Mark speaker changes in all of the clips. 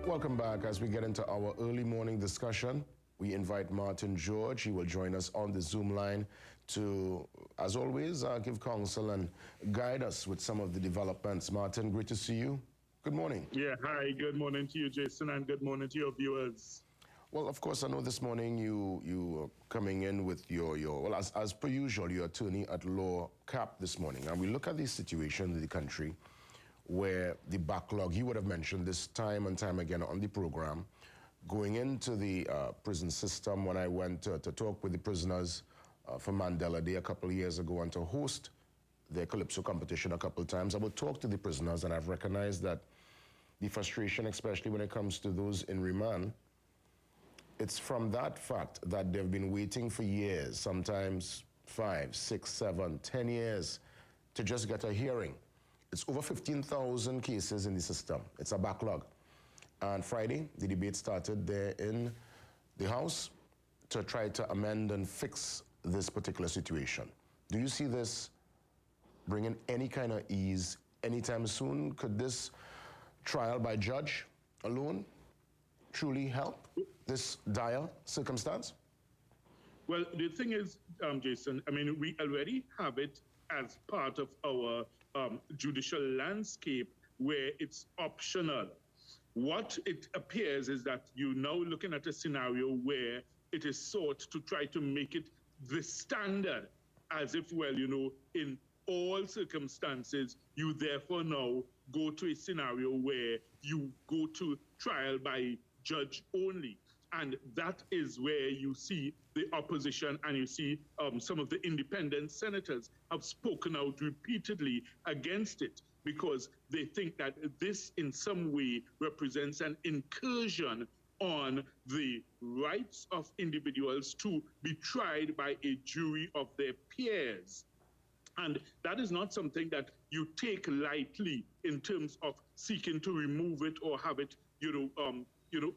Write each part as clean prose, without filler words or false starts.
Speaker 1: Welcome back. As we get into our early morning discussion, we invite Martin George. He will join us on the Zoom line to, as always, give counsel and guide us with some of the developments. Martin, great to see you. Good morning.
Speaker 2: Yeah, hi, good morning to you, Jason, and good morning to your viewers.
Speaker 1: Well, of course, I know this morning you are coming in with well, as per usual, your attorney at law cap this morning. And we look at the situation in the country where the backlog, you would have mentioned this time and time again on the program, going into the prison system. When I went to talk with the prisoners for Mandela Day a couple of years ago and to host their Calypso competition a couple of times, I would talk to the prisoners, and I've recognized that the frustration, especially when it comes to those in remand, it's from that fact that they've been waiting for years, sometimes 5, 6, 7, 10 years to just get a hearing. It's over 15,000 cases in the system. It's a backlog. And Friday, the debate started there in the House to try to amend and fix this particular situation. Do you see this bringing any kind of ease anytime soon? Could this trial by judge alone truly help this dire circumstance?
Speaker 2: Well, the thing is, Jason, I mean, we already have it as part of our judicial landscape where it's optional. What it appears is that you're now looking at a scenario where it is sought to try to make it the standard, as if, well, you know, in all circumstances, you therefore now go to a scenario where you go to trial by judge only. And that is where you see the opposition, and you see some of the independent senators have spoken out repeatedly against it, because they think that this in some way represents an incursion on the rights of individuals to be tried by a jury of their peers. And that is not something that you take lightly in terms of seeking to remove it or have it,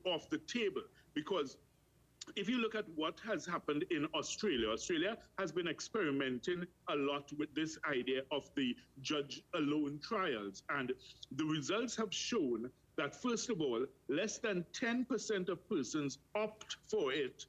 Speaker 2: off the table. Because if you look at what has happened in Australia, Australia has been experimenting a lot with this idea of the judge-alone trials. And the results have shown that, first of all, less than 10% of persons opt for it.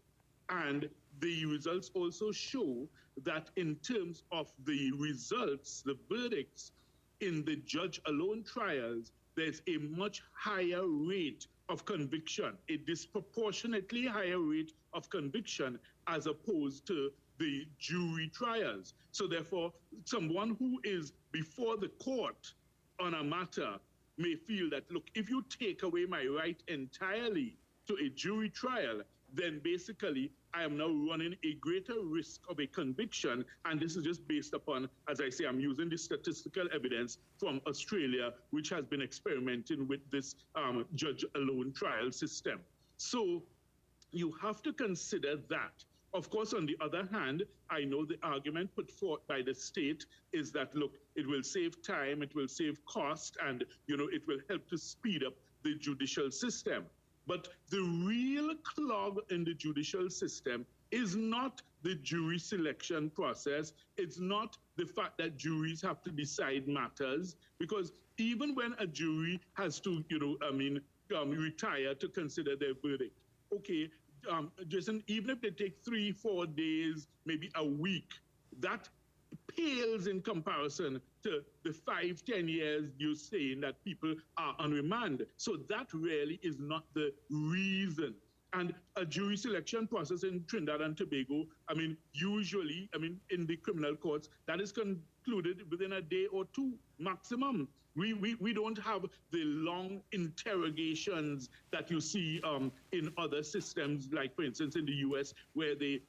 Speaker 2: And the results also show that in terms of the results, the verdicts in the judge-alone trials, there's a much higher rate of conviction, a disproportionately higher rate of conviction as opposed to the jury trials. So therefore, someone who is before the court on a matter may feel that, look, if you take away my right entirely to a jury trial, then basically I am now running a greater risk of a conviction. And this is just based upon, as I say, I'm using the statistical evidence from Australia, which has been experimenting with this judge-alone trial system. So you have to consider that. Of course, on the other hand, I know the argument put forth by the state is that, look, it will save time, it will save cost, and, you know, it will help to speed up the judicial system. But the real clog in the judicial system is not the jury selection process. It's not the fact that juries have to decide matters, because even when a jury has to, retire to consider their verdict, okay, Jason, even if they take 3-4 days, maybe a week, that pales in comparison to the 5-10 years you're saying that people are on remand. So that really is not the reason. And a jury selection process in Trinidad and Tobago, usually, in the criminal courts, that is concluded within a day or two maximum. We don't have the long interrogations that you see in other systems, like, for instance, in the US, where they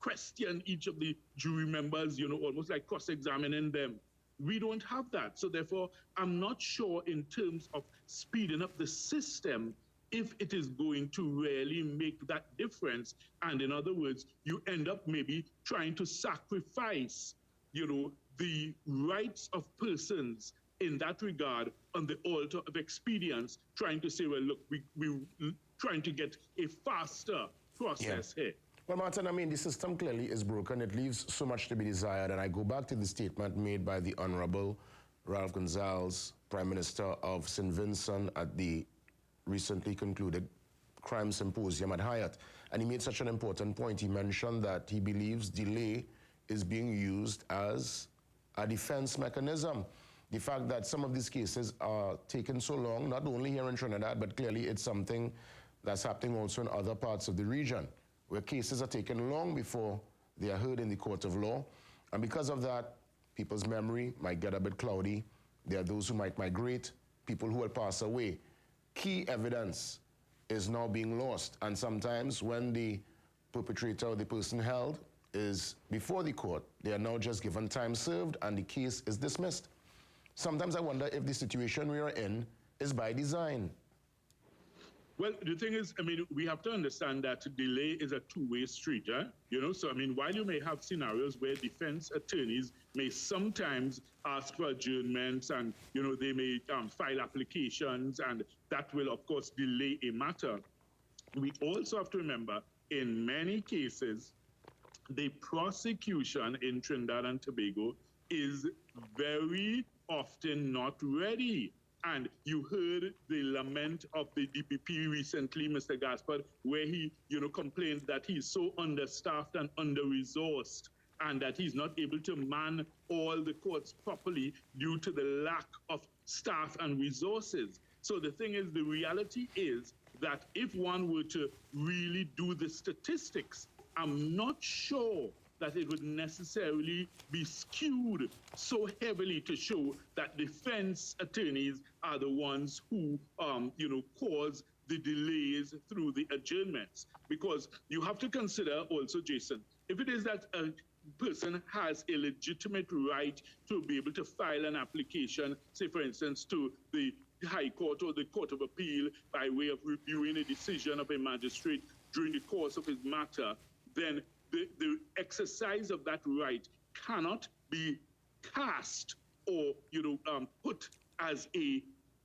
Speaker 2: question each of the jury members, almost like cross-examining them. We don't have that. So therefore, I'm not sure in terms of speeding up the system if it is going to really make that difference. And in other words, you end up maybe trying to sacrifice, the rights of persons in that regard on the altar of expedience, trying to say, well, look, we're trying to get a faster process here.
Speaker 1: Well, Martin, the system clearly is broken. It leaves so much to be desired. And I go back to the statement made by the Honorable Ralph Gonsalves, Prime Minister of St. Vincent, at the recently concluded crime symposium at Hyatt. And he made such an important point. He mentioned that he believes delay is being used as a defense mechanism. The fact that some of these cases are taking so long, not only here in Trinidad, but clearly it's something that's happening also in other parts of the region, where cases are taken long before they are heard in the court of law. And because of that, people's memory might get a bit cloudy. There are those who might migrate, people who will pass away. Key evidence is now being lost. And sometimes when the perpetrator or the person held is before the court, they are now just given time served and the case is dismissed. Sometimes I wonder if the situation we are in is by design.
Speaker 2: Well, the thing is, I mean, we have to understand that delay is a two-way street, you know? So, I mean, while you may have scenarios where defense attorneys may sometimes ask for adjournments and, you know, they may file applications, and that will, of course, delay a matter. We also have to remember, in many cases, the prosecution in Trinidad and Tobago is very often not ready. And you heard the lament of the DPP recently, Mr. Gaspard, where he, you know, complained that he's so understaffed and under-resourced and that he's not able to man all the courts properly due to the lack of staff and resources. So the thing is, the reality is that if one were to really do the statistics, I'm not sure that it would necessarily be skewed so heavily to show that defense attorneys are the ones who, you know, cause the delays through the adjournments. Because you have to consider also, Jason, if it is that a person has a legitimate right to be able to file an application, say, for instance, to the High Court or the Court of Appeal by way of reviewing a decision of a magistrate during the course of his matter, then the exercise of that right cannot be cast or, you know, put as a,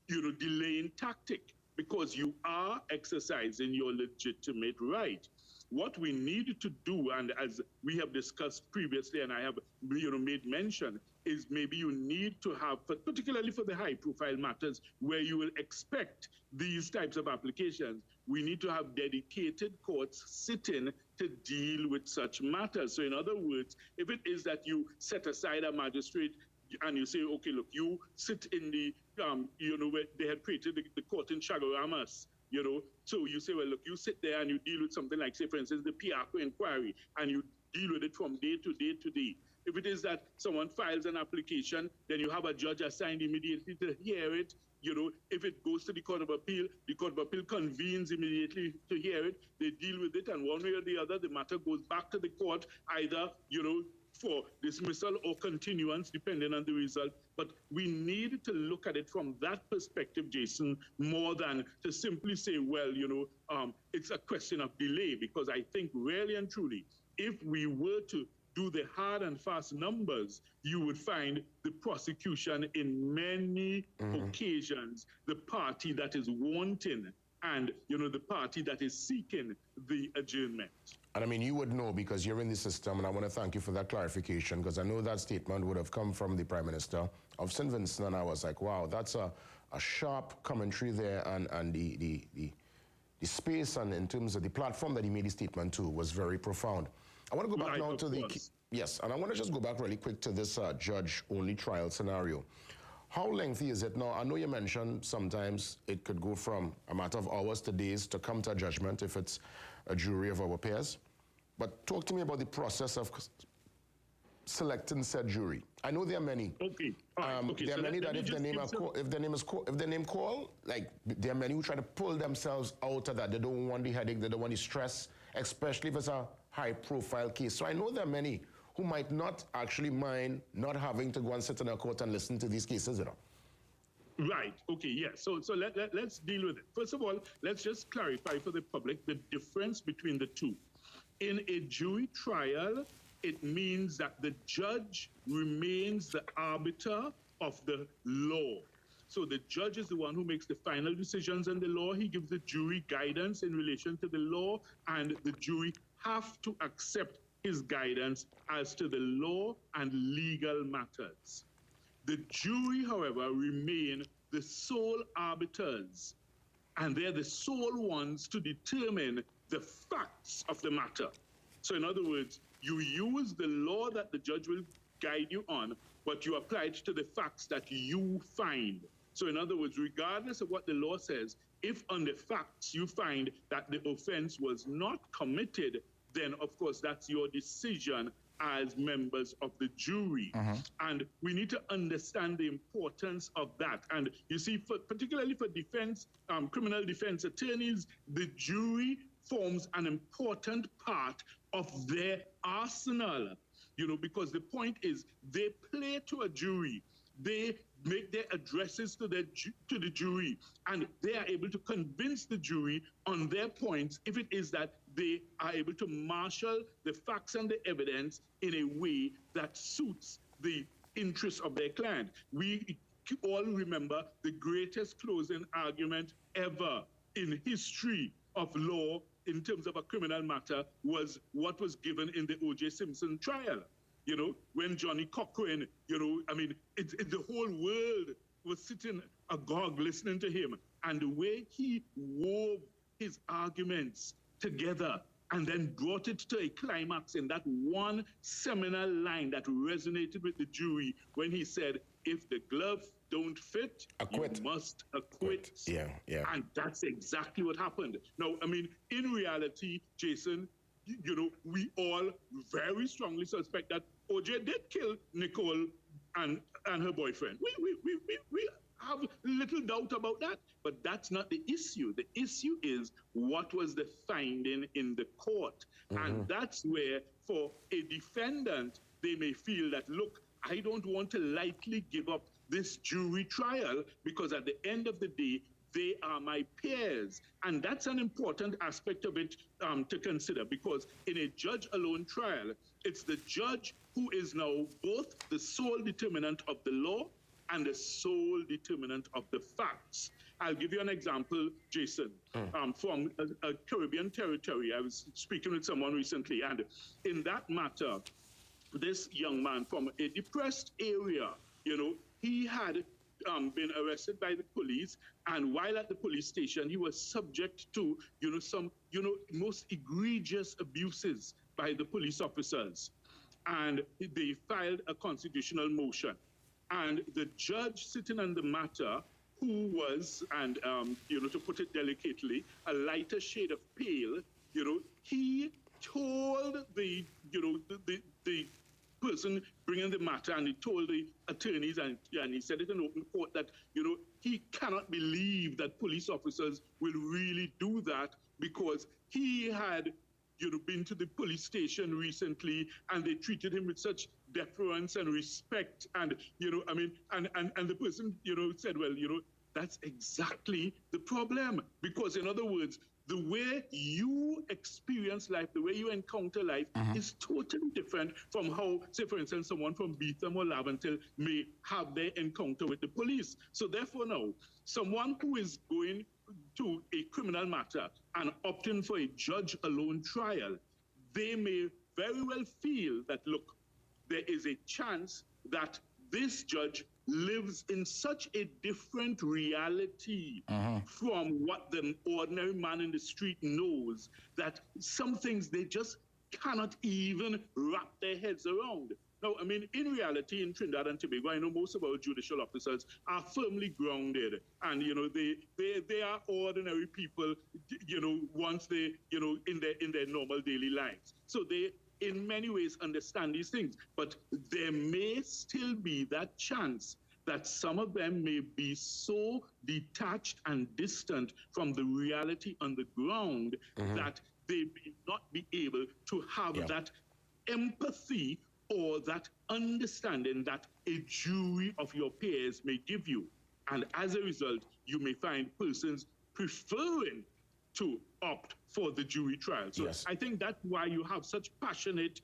Speaker 2: you know, delaying tactic, because you are exercising your legitimate right. What we need to do, and as we have discussed previously, and I have, you know, made mention, is maybe you need to have, particularly for the high-profile matters where you will expect these types of applications, we need to have dedicated courts sitting to deal with such matters. So in other words, if it is that you set aside a magistrate and you say, okay, look, you sit in the, you know, where they had created the court in Chaguaramas, you know, so you say, well, look, you sit there and you deal with something like, say, for instance, the Piarco inquiry, and you deal with it from day to day to day. If it is that someone files an application, then you have a judge assigned immediately to hear it. You know, if it goes to the Court of Appeal convenes immediately to hear it. They deal with it, and one way or the other, the matter goes back to the court, either, you know, for dismissal or continuance, depending on the result. But we need to look at it from that perspective, Jason, more than to simply say, well, you know, it's a question of delay, because I think really and truly, if we were to do the hard and fast numbers, you would find the prosecution in many occasions, the party that is wanting and, you know, the party that is seeking the adjournment.
Speaker 1: And I mean, you would know because you're in the system, and I want to thank you for that clarification, because I know that statement would have come from the Prime Minister of St. Vincent, and I was like, wow, that's a sharp commentary there, and the space and in terms of the platform that he made the statement to was very profound. I want to go back now to the... Yes, and I want to just go back really quick to this judge-only trial scenario. How lengthy is it now? I know you mentioned sometimes it could go from a matter of hours to days to come to a judgment if it's a jury of our peers. But talk to me about the process of selecting said jury. I know there are many.
Speaker 2: Okay. Okay.
Speaker 1: There are many that if their name called, like there are many who try to pull themselves out of that. They don't want the headache, they don't want the stress, especially if it's a high-profile case. So I know there are many who might not actually mind not having to go and sit in a court and listen to these cases, you know.
Speaker 2: Right. Okay. Yeah. So let's deal with it. First of all, let's just clarify for the public the difference between the two. In a jury trial, it means that the judge remains the arbiter of the law. So the judge is the one who makes the final decisions on the law. He gives the jury guidance in relation to the law, and the jury have to accept his guidance as to the law and legal matters. The jury, however, remain the sole arbiters and they're the sole ones to determine the facts of the matter. So in other words, you use the law that the judge will guide you on, but you apply it to the facts that you find. So in other words, regardless of what the law says, if on the facts you find that the offense was not committed, then of course that's your decision as members of the jury. And we need to understand the importance of that. And you see, particularly for defense, criminal defense attorneys, the jury forms an important part of their arsenal, you know, because the point is they play to a jury, they make their addresses to the jury, and they are able to convince the jury on their points if it is that they are able to marshal the facts and the evidence in a way that suits the interests of their client. We all remember the greatest closing argument ever in history of law in terms of a criminal matter was what was given in the O.J. Simpson trial. You know, when Johnny Cochran, you know, I mean, the whole world was sitting agog listening to him, and the way he wove his arguments together and then brought it to a climax in that one seminal line that resonated with the jury when he said, if the gloves don't fit,
Speaker 1: acquit.
Speaker 2: You must acquit.
Speaker 1: Yeah.
Speaker 2: And that's exactly what happened. Now, I mean, in reality, Jason, you know, we all very strongly suspect that OJ did kill Nicole and her boyfriend. We have little doubt about that, but that's not the issue. The issue is what was the finding in the court. And that's where, for a defendant, they may feel that, look, I don't want to lightly give up this jury trial because at the end of the day, they are my peers. And that's an important aspect of it to consider, because in a judge-alone trial, it's the judge who is now both the sole determinant of the law and the sole determinant of the facts. I'll give you an example, Jason, from a Caribbean territory. I was speaking with someone recently, and in that matter, this young man from a depressed area, you know, he had been arrested by the police, and while at the police station, he was subject to, you know, some, you know, most egregious abuses by the police officers. And they filed a constitutional motion. And the judge sitting on the matter, who was, and you know, to put it delicately, a lighter shade of pale, you know, he told the, you know, the person bringing the matter, and he told the attorneys, and he said it in open court, that, you know, he cannot believe that police officers will really do that, because he had, you know, been to the police station recently, and they treated him with such deference and respect. And, you know, I mean, and the person, you know, said, well, you know, that's exactly the problem. Because in other words, the way you experience life, the way you encounter life is totally different from how, say, for instance, someone from Beetham or Laventille may have their encounter with the police. So therefore now, someone who is going to a criminal matter and opting for a judge-alone trial, they may very well feel that, look, there is a chance that this judge lives in such a different reality from what the ordinary man in the street knows, that some things they just cannot even wrap their heads around. Now, I mean, in reality, in Trinidad and Tobago, I know most of our judicial officers are firmly grounded, and, you know, they are ordinary people, you know, once they, you know, in their normal daily lives. So they, in many ways, understand these things, but there may still be that chance that some of them may be so detached and distant from the reality on the ground that they may not be able to have that empathy or that understanding that a jury of your peers may give you. And as a result, you may find persons preferring to opt for the jury trial. So I think that's why you have such passionate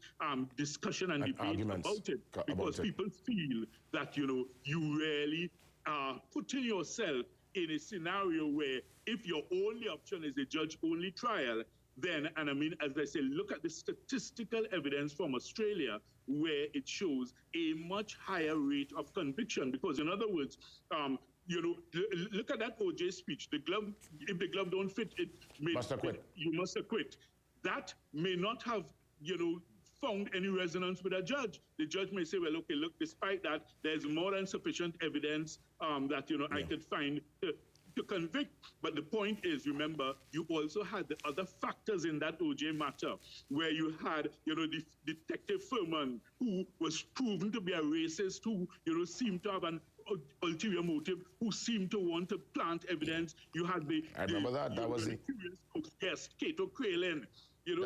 Speaker 2: discussion and debate about it, because people feel that, you know, you really are putting yourself in a scenario where if your only option is a judge-only trial, then, and I mean, as I say, look at the statistical evidence from Australia, where it shows a much higher rate of conviction. Because, in other words, look at that OJ speech. The glove, if the glove don't fit, you must acquit. That may not have, found any resonance with a judge. The judge may say, well, okay, look, despite that, there's more than sufficient evidence that, I could find to convict. But the point is, remember, you also had the other factors in that OJ matter, where you had, the Detective Furman, who was proven to be a racist, who, seemed to have an ulterior motive, who seemed to want to plant evidence. You had
Speaker 1: I remember that. That was the
Speaker 2: yes, Cato Kralin.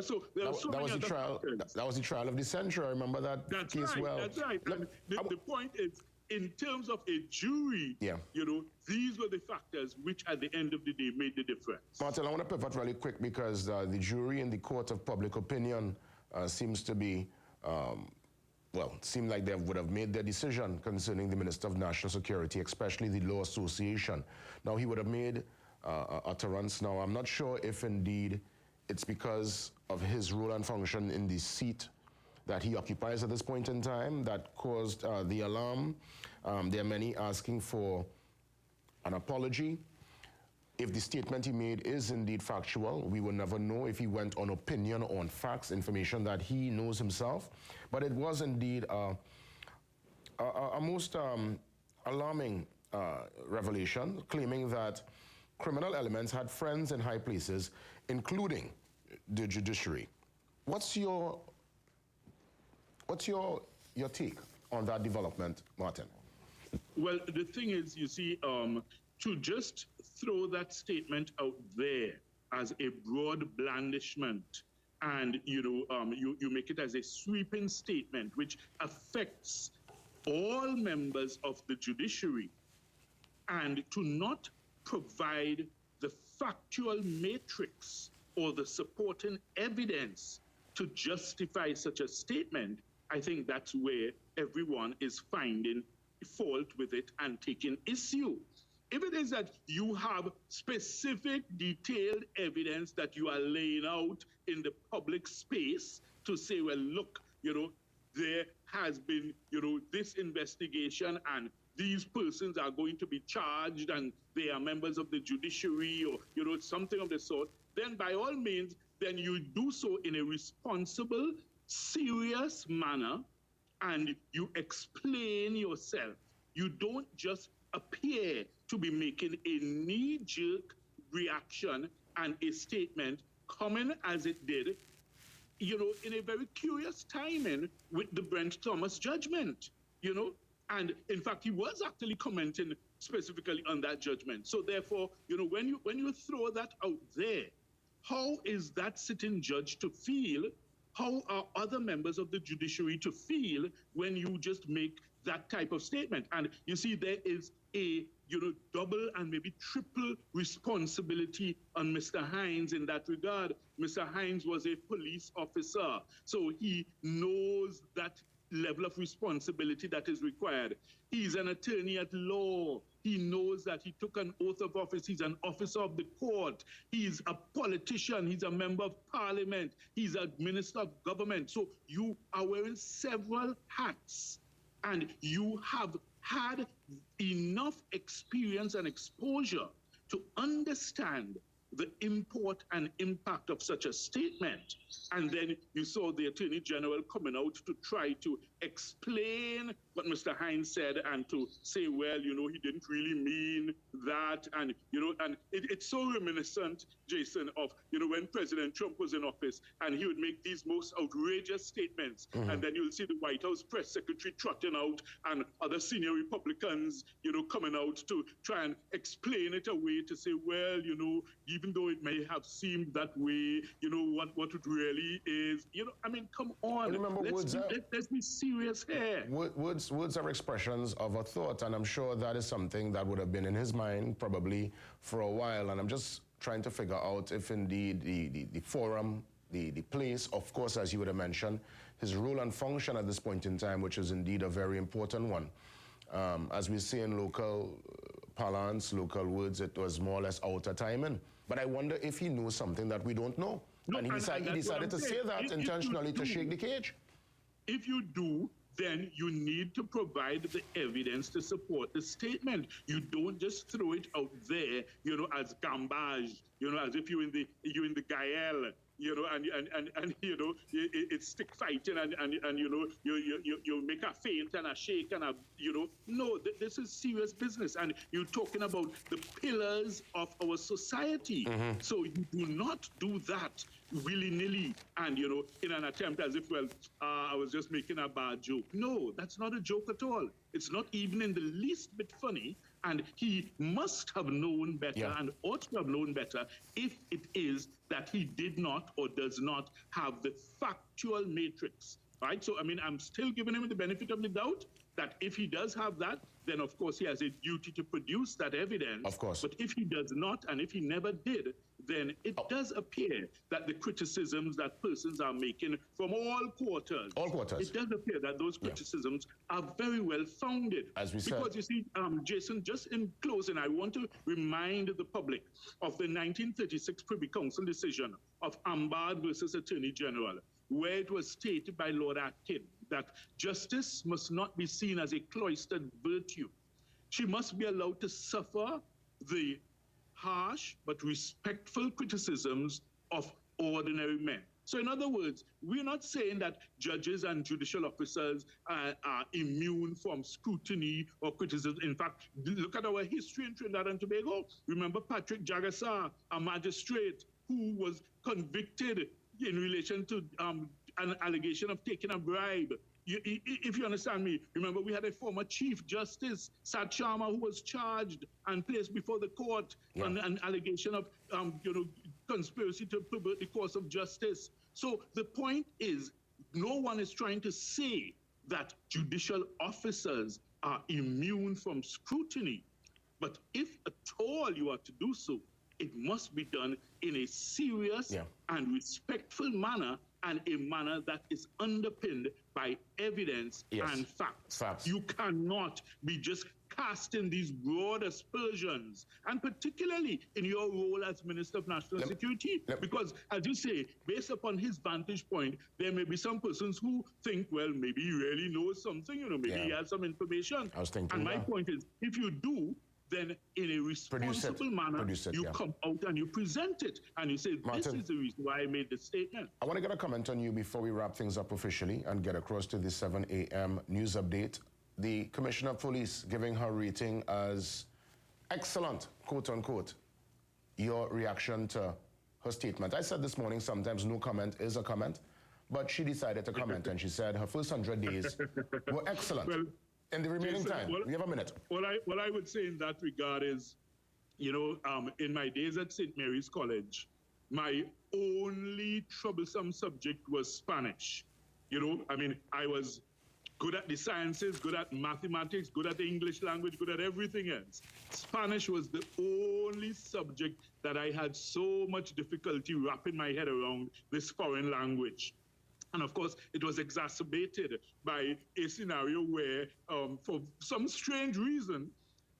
Speaker 2: So there were so many other factors.
Speaker 1: That was the trial of the century. I remember that case well.
Speaker 2: That's right. And the point is, in terms of a jury, these were the factors which, at the end of the day, made the difference.
Speaker 1: Martin, I want to pivot really quick because the jury in the court of public opinion seems to be, seemed like they would have made their decision concerning the Minister of National Security, especially the Law Association. Now, he would have made utterance. Now, I'm not sure if indeed it's because of his role and function in the seat that he occupies at this point in time that caused the alarm. There are many asking for an apology. If the statement he made is indeed factual, we will never know if he went on opinion or on facts, information that he knows himself. But it was indeed a most alarming revelation, claiming that criminal elements had friends in high places, including the judiciary. What's your take on that development, Martin?
Speaker 2: Well, the thing is, you see, to just throw that statement out there as a broad blandishment, and you make it as a sweeping statement which affects all members of the judiciary, and to not provide the factual matrix or the supporting evidence to justify such a statement, I think that's where everyone is finding fault with it and taking issue. If it is that you have specific, detailed evidence that you are laying out in the public space to say, well, look, there has been, this investigation and these persons are going to be charged and they are members of the judiciary or, something of the sort, then by all means, then you do so in a responsible, serious manner, and you explain yourself. You don't just appear to be making a knee-jerk reaction and a statement coming as it did, in a very curious timing with the Brent Thomas judgment, And in fact, he was actually commenting specifically on that judgment. So therefore, when you throw that out there, how is that sitting judge to feel? How are other members of the judiciary to feel when you just make that type of statement? And you see, there is a double and maybe triple responsibility on Mr. Hines in that regard. Mr. Hines was a police officer, so he knows that level of responsibility that is required. He's an attorney at law. He knows that he took an oath of office. He's an officer of the court. He's a politician. He's a member of parliament. He's a minister of government. So you are wearing several hats, and you have had enough experience and exposure to understand the import and impact of such a statement. And then you saw the Attorney General coming out to try to explain what Mr. Hines said and to say, well, he didn't really mean that. And, and it's so reminiscent, Jason, of, when President Trump was in office and he would make these most outrageous statements. Mm-hmm. And then you'll see the White House press secretary trotting out and other senior Republicans, coming out to try and explain it away to say, well, even though it may have seemed that way, what it really is. Come on.
Speaker 1: Remember,
Speaker 2: let's be serious here.
Speaker 1: Words are expressions of a thought, and I'm sure that is something that would have been in his mind probably for a while. And I'm just trying to figure out if indeed the forum, the place, of course, as you would have mentioned, his role and function at this point in time, which is indeed a very important one. As we say in local parlance, local words, it was more or less out of timing. But I wonder if he knows something that we don't know. No, and he decided to say that intentionally to shake the cage.
Speaker 2: if you do, then you need to provide the evidence to support the statement. You don't just throw it out there, as gambage, as if you're in the Gael, and it's stick fighting, and you make a feint and a shake and no, this is serious business, and you're talking about the pillars of our society. So you do not do that willy-nilly and in an attempt as if, I was just making a bad joke. No, that's not a joke at all. It's not even in the least bit funny, and he must have known better and ought to have known better if it is that he did not or does not have the factual matrix, right? So, I mean, I'm still giving him the benefit of the doubt that if he does have that, then of course he has a duty to produce that evidence.
Speaker 1: Of course.
Speaker 2: But if he does not, and if he never did, then it does appear that the criticisms that persons are making from all quarters, it does appear that those criticisms are very well founded.
Speaker 1: As we said.
Speaker 2: Because you see, Jason, just in closing, I want to remind the public of the 1936 Privy Council decision of Ambad versus Attorney General, where it was stated by Lord Atkin that justice must not be seen as a cloistered virtue. She must be allowed to suffer the harsh but respectful criticisms of ordinary men. So in other words, we're not saying that judges and judicial officers are immune from scrutiny or criticism. In fact, look at our history in Trinidad and Tobago. Remember Patrick Jagassar, a magistrate who was convicted in relation to an allegation of taking a bribe. If you understand me, remember we had a former Chief Justice, Sat Sharma, who was charged and placed before the court on an allegation of conspiracy to pervert the course of justice. So the point is, no one is trying to say that judicial officers are immune from scrutiny. But if at all you are to do so, it must be done in a serious and respectful manner, and a manner that is underpinned by evidence and facts. You cannot be just casting these broad aspersions, and particularly in your role as Minister of National Security, because, as you say, based upon his vantage point, there may be some persons who think, well, maybe he really knows something, maybe he has some information.
Speaker 1: I was thinking,
Speaker 2: and my point is, if you do, then in a responsible manner, you come out and you present it, and you say, Martin, this is the reason why I made the statement.
Speaker 1: I want to get a comment on you before we wrap things up officially and get across to the 7 a.m. news update. The Commissioner of Police giving her rating as excellent, quote unquote. Your reaction to her statement. I said this morning, sometimes no comment is a comment, but she decided to comment, and she said her first 100 days were excellent.
Speaker 2: Well,
Speaker 1: in the remaining time, we have a minute.
Speaker 2: What I would say in that regard is, in my days at St. Mary's College, my only troublesome subject was Spanish. I mean, I was good at the sciences, good at mathematics, good at the English language, good at everything else. Spanish was the only subject that I had so much difficulty wrapping my head around, this foreign language. And of course, it was exacerbated by a scenario where, for some strange reason,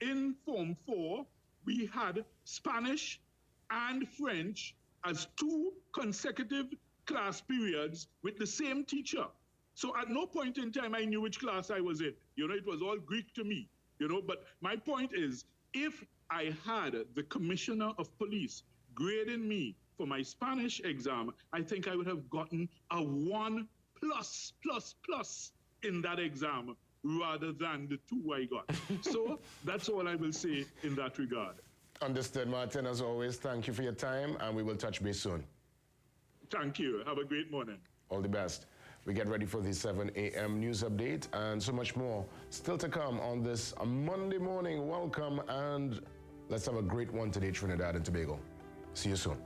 Speaker 2: in Form 4, we had Spanish and French as 2 consecutive class periods with the same teacher. So at no point in time I knew which class I was in. It was all Greek to me. But my point is, if I had the Commissioner of Police grading me for my Spanish exam, I think I would have gotten a 1+++ in that exam rather than the 2 I got. So that's all I will say in that regard.
Speaker 1: Understood, Martin. As always, thank you for your time, and we will touch base soon.
Speaker 2: Thank you. Have a great morning.
Speaker 1: All the best. We get ready for the 7 a.m. news update and so much more still to come on this Monday morning. Welcome, and let's have a great one today, Trinidad and Tobago. See you soon.